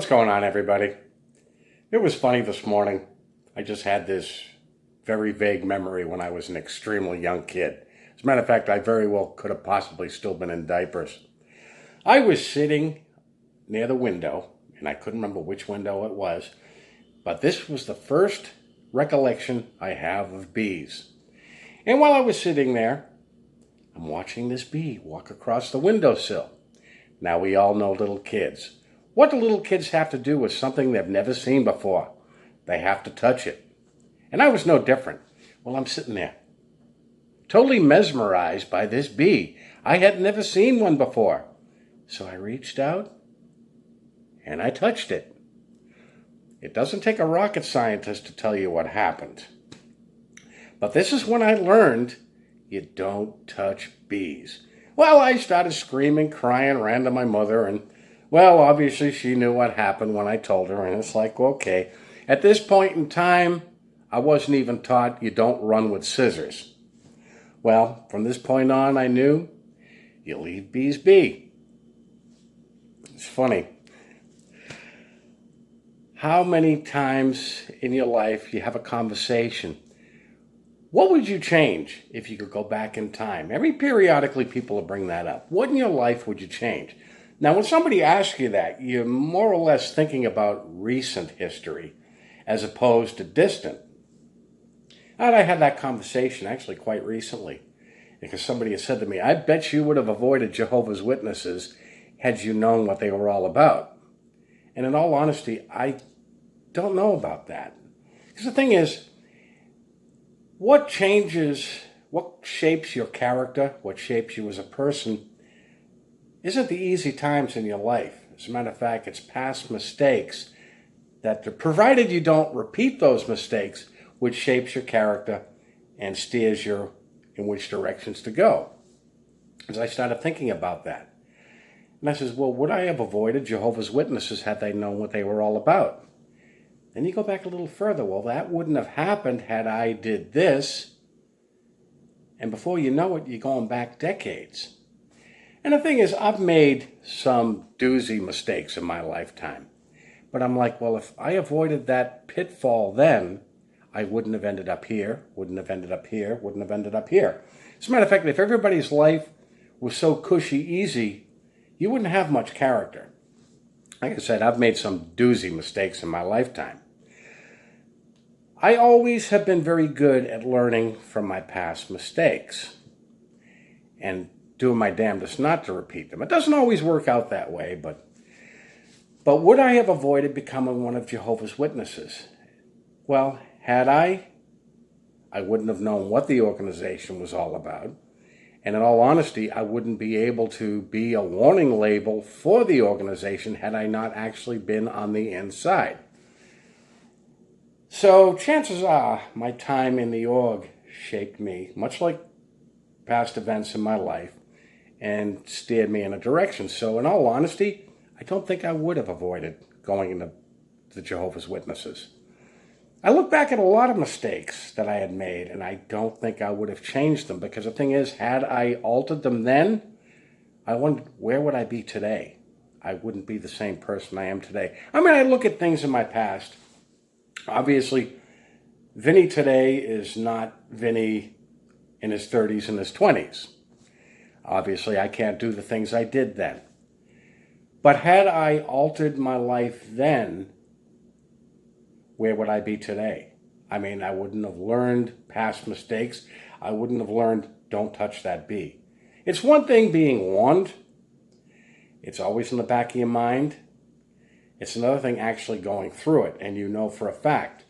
going on, everybody? It was funny this morning. I just had this very vague memory when I was an extremely young kid. As a matter of fact, I very well could have possibly still been in diapers. I was sitting near the window, and I couldn't remember which window it was, but this was the first recollection I have of bees. And while I was sitting there, I'm watching this bee walk across the windowsill. Now, we all know little kids. What do little kids have to do with something they've never seen before? They have to touch it. And I was no different. Well, I'm sitting there, totally mesmerized by this bee. I had never seen one before. So I reached out and I touched it. It doesn't take a rocket scientist to tell you what happened. But this is when I learned you don't touch bees. Well, I started screaming, crying, ran to my mother, and well, obviously she knew what happened when I told her, and it's like, okay. At this point in time, I wasn't even taught you don't run with scissors. Well, from this point on, I knew you leave bees be. It's funny. How many times in your life you have a conversation? What would you change if you could go back in time? Periodically people will bring that up. What in your life would you change? Now, when somebody asks you that, you're more or less thinking about recent history as opposed to distant. And I had that conversation actually quite recently because somebody had said to me, I bet you would have avoided Jehovah's Witnesses had you known what they were all about. And in all honesty, I don't know about that. Because the thing is, what shapes your character, what shapes you as a person, isn't the easy times in your life. As a matter of fact, it's past mistakes that, provided you don't repeat those mistakes, which shapes your character and steers you in which directions to go. As I started thinking about that, and I says, well, would I have avoided Jehovah's Witnesses had they known what they were all about? Then you go back a little further. Well, that wouldn't have happened had I did this. And before you know it, you're going back decades. And the thing is, I've made some doozy mistakes in my lifetime. But I'm like, well, if I avoided that pitfall then, I wouldn't have ended up here, wouldn't have ended up here, wouldn't have ended up here. As a matter of fact, if everybody's life was so cushy easy, you wouldn't have much character. Like I said, I've made some doozy mistakes in my lifetime. I always have been very good at learning from my past mistakes and doing my damnedest not to repeat them. It doesn't always work out that way, but would I have avoided becoming one of Jehovah's Witnesses? Well, had I wouldn't have known what the organization was all about. And in all honesty, I wouldn't be able to be a warning label for the organization had I not actually been on the inside. So chances are my time in the org shaped me, much like past events in my life, and steered me in a direction. So in all honesty, I don't think I would have avoided going into the Jehovah's Witnesses. I look back at a lot of mistakes that I had made, and I don't think I would have changed them, because the thing is, had I altered them then, I wondered, where would I be today? I wouldn't be the same person I am today. I mean, I look at things in my past. Obviously, Vinny today is not Vinny in his 30s and his 20s. Obviously, I can't do the things I did then. But had I altered my life then, where would I be today? I mean, I wouldn't have learned past mistakes. I wouldn't have learned, don't touch that bee. It's one thing being warned. It's always in the back of your mind. It's another thing actually going through it, and you know for a fact.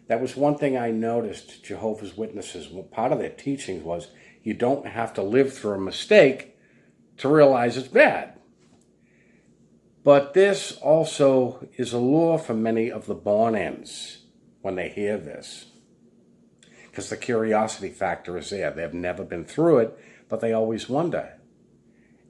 That was one thing I noticed Jehovah's Witnesses, well, part of their teachings was you don't have to live through a mistake to realize it's bad. But this also is a lure for many of the born-ins when they hear this. Because the curiosity factor is there. They've never been through it, but they always wonder.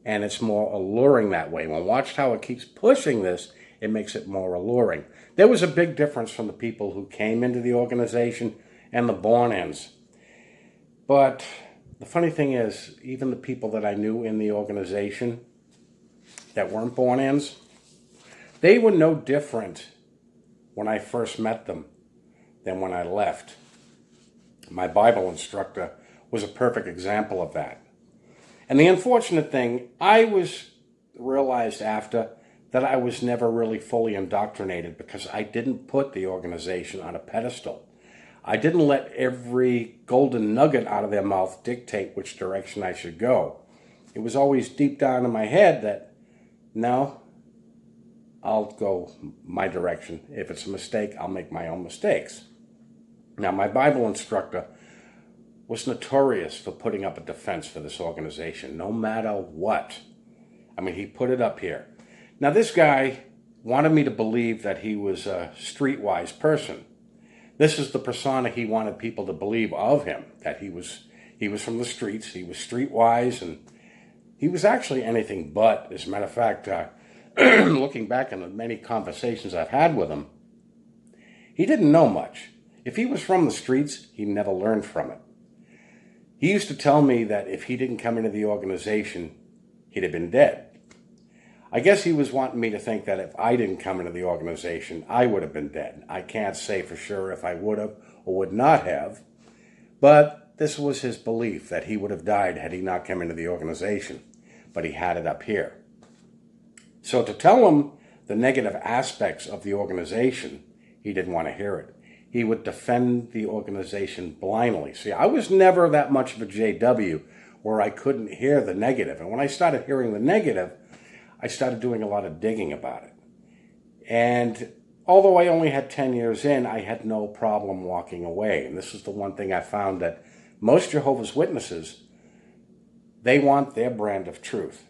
And it's more alluring that way. When Watchtower keeps pushing this, it makes it more alluring. There was a big difference from the people who came into the organization and the born-ins. But the funny thing is, even the people that I knew in the organization that weren't born-ins, They were no different when I first met them than when I left. My Bible instructor was a perfect example of that. And the unfortunate thing, realized after that I was never really fully indoctrinated because I didn't put the organization on a pedestal. I didn't let every golden nugget out of their mouth dictate which direction I should go. It was always deep down in my head that, no, I'll go my direction. If it's a mistake, I'll make my own mistakes. Now, my Bible instructor was notorious for putting up a defense for this organization, no matter what. I mean, he put it up here. Now, this guy wanted me to believe that he was a streetwise person. This is the persona he wanted people to believe of him, that he was from the streets, he was streetwise, and he was actually anything but. As a matter of fact, looking back on the many conversations I've had with him, he didn't know much. If he was from the streets, he never learned from it. He used to tell me that if he didn't come into the organization, he'd have been dead. I guess he was wanting me to think that if I didn't come into the organization, I would have been dead. I can't say for sure if I would have or would not have, but this was his belief, that he would have died had he not come into the organization. But he had it up here. So to tell him the negative aspects of the organization, he didn't want to hear it. He would defend the organization blindly. See, I was never that much of a JW where I couldn't hear the negative. And when I started hearing the negative, I started doing a lot of digging about it. And although I only had 10 years in, I had no problem walking away. And this is the one thing I found, that most Jehovah's Witnesses, they want their brand of truth.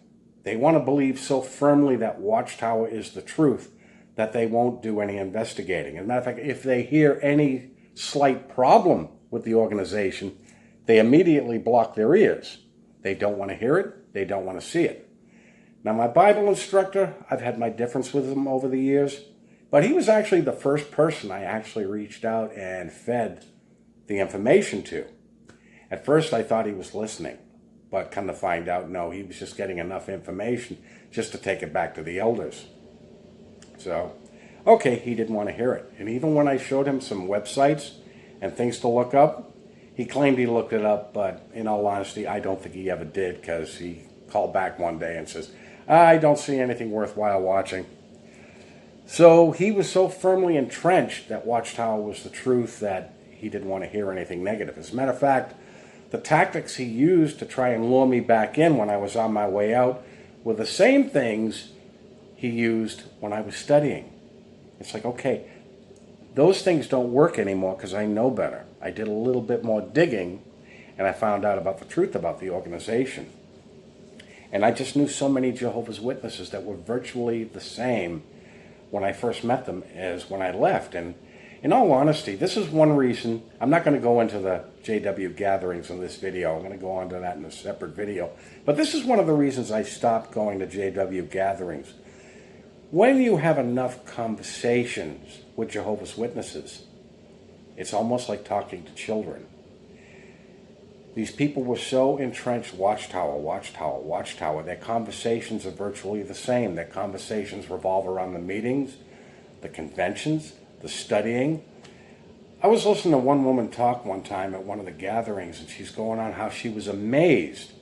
They want to believe so firmly that Watchtower is the truth that they won't do any investigating. As a matter of fact, if they hear any slight problem with the organization, they immediately block their ears. They don't want to hear it. They don't want to see it. Now, my Bible instructor, I've had my difference with him over the years, but he was actually the first person I actually reached out and fed the information to. At first, I thought he was listening, but come to find out, no, he was just getting enough information just to take it back to the elders. So, okay, he didn't want to hear it. And even when I showed him some websites and things to look up, he claimed he looked it up, but in all honesty, I don't think he ever did, because he called back one day and says, I don't see anything worthwhile watching. So he was so firmly entrenched that Watchtower was the truth that he didn't want to hear anything negative. As a matter of fact, the tactics he used to try and lure me back in when I was on my way out were the same things he used when I was studying. It's like, okay, those things don't work anymore because I know better. I did a little bit more digging, and I found out about the truth about the organization. And I just knew so many Jehovah's Witnesses that were virtually the same when I first met them as when I left. And in all honesty, this is one reason. I'm not going to go into the JW gatherings in this video. I'm going to go on to that in a separate video. But this is one of the reasons I stopped going to JW gatherings. When you have enough conversations with Jehovah's Witnesses, it's almost like talking to children. These people were so entrenched, Watchtower, Watchtower, Watchtower. Their conversations are virtually the same. Their conversations revolve around the meetings, the conventions, the studying. I was listening to one woman talk one time at one of the gatherings, and she's going on how she was amazed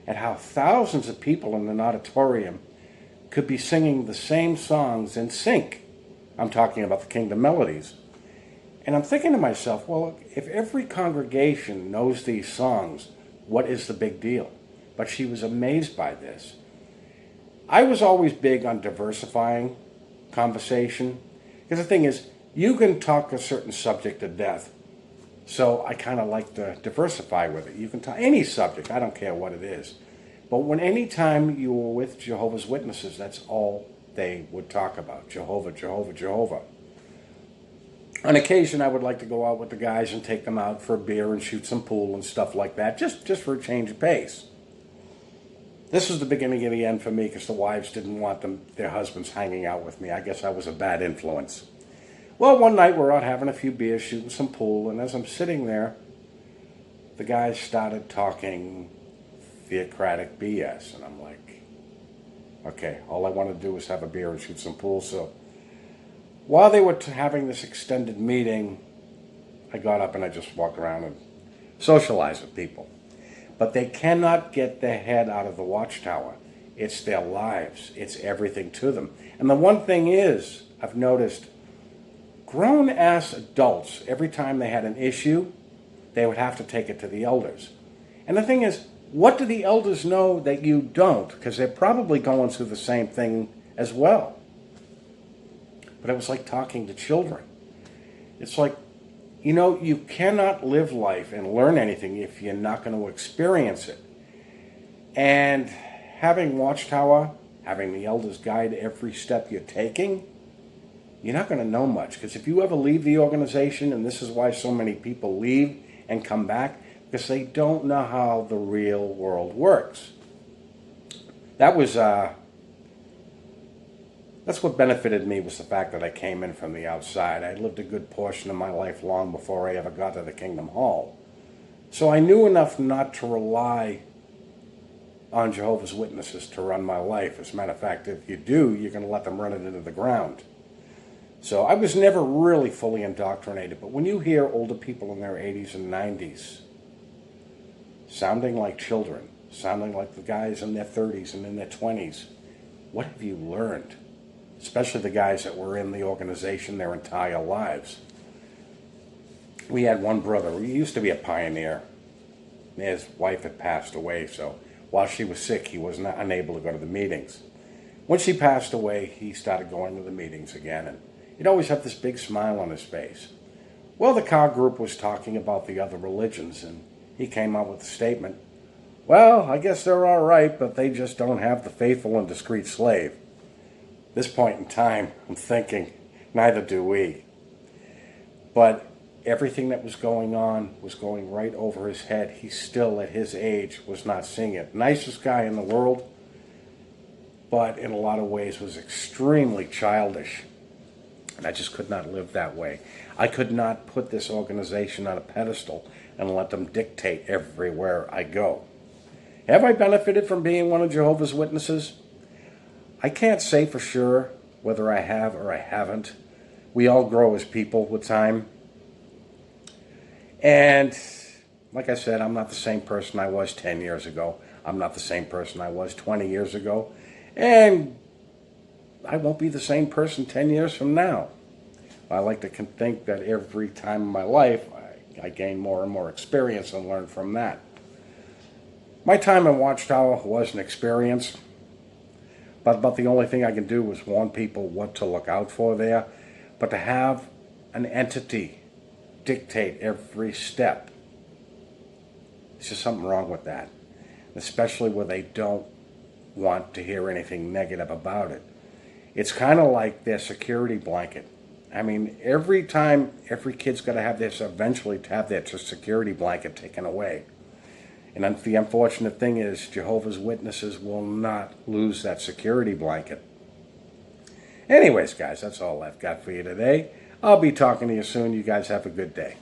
at how thousands of people in an auditorium could be singing the same songs in sync. I'm talking about the Kingdom Melodies. And I'm thinking to myself, well, if every congregation knows these songs, what is the big deal? But she was amazed by this. I was always big on diversifying conversation, because the thing is, you can talk a certain subject to death. So I kind of like to diversify with it. You can talk any subject, I don't care what it is. But when any time you were with Jehovah's Witnesses, that's all they would talk about. Jehovah, Jehovah, Jehovah. On occasion, I would like to go out with the guys and take them out for a beer and shoot some pool and stuff like that, just for a change of pace. This was the beginning of the end for me, because the wives didn't want their husbands hanging out with me. I guess I was a bad influence. Well, one night we're out having a few beers, shooting some pool, and as I'm sitting there, the guys started talking theocratic BS, and I'm like, okay, all I want to do is have a beer and shoot some pool, so While they were having this extended meeting, I got up and I just walked around and socialized with people. But they cannot get their head out of the watchtower. It's their lives. It's everything to them. And the one thing is, I've noticed, grown-ass adults, every time they had an issue, they would have to take it to the elders. And the thing is, what do the elders know that you don't? Because they're probably going through the same thing as well. But it was like talking to children. It's like, you cannot live life and learn anything if you're not going to experience it. And having Watchtower, having the elders guide every step you're taking, you're not going to know much. Because if you ever leave the organization, and this is why so many people leave and come back, because they don't know how the real world works. That's what benefited me, was the fact that I came in from the outside. I lived a good portion of my life long before I ever got to the Kingdom Hall. So I knew enough not to rely on Jehovah's Witnesses to run my life. As a matter of fact, if you do, you're going to let them run it into the ground. So I was never really fully indoctrinated. But when you hear older people in their 80s and 90s sounding like children, sounding like the guys in their 30s and in their 20s, what have you learned? Especially the guys that were in the organization their entire lives. We had one brother. He used to be a pioneer. His wife had passed away, so while she was sick, he was not unable to go to the meetings. When she passed away, he started going to the meetings again, and he'd always have this big smile on his face. Well, the car group was talking about the other religions, and he came out with a statement, "Well, I guess they're all right, but they just don't have the faithful and discreet slave." This point in time, I'm thinking, neither do we. But everything that was going on was going right over his head. He still, at his age, was not seeing it. Nicest guy in the world, but in a lot of ways was extremely childish. And I just could not live that way. I could not put this organization on a pedestal and let them dictate everywhere I go. Have I benefited from being one of Jehovah's Witnesses? I can't say for sure whether I have or I haven't. We all grow as people with time. And like I said, I'm not the same person I was 10 years ago. I'm not the same person I was 20 years ago. And I won't be the same person 10 years from now. I like to think that every time in my life, I gain more and more experience and learn from that. My time in Watchtower was an experience. But about the only thing I can do is warn people what to look out for there. But to have an entity dictate every step, there's just something wrong with that. Especially where they don't want to hear anything negative about it. It's kind of like their security blanket. I mean, every time, every kid's got to have this eventually to have their security blanket taken away. And the unfortunate thing is, Jehovah's Witnesses will not lose that security blanket. Anyways, guys, that's all I've got for you today. I'll be talking to you soon. You guys have a good day.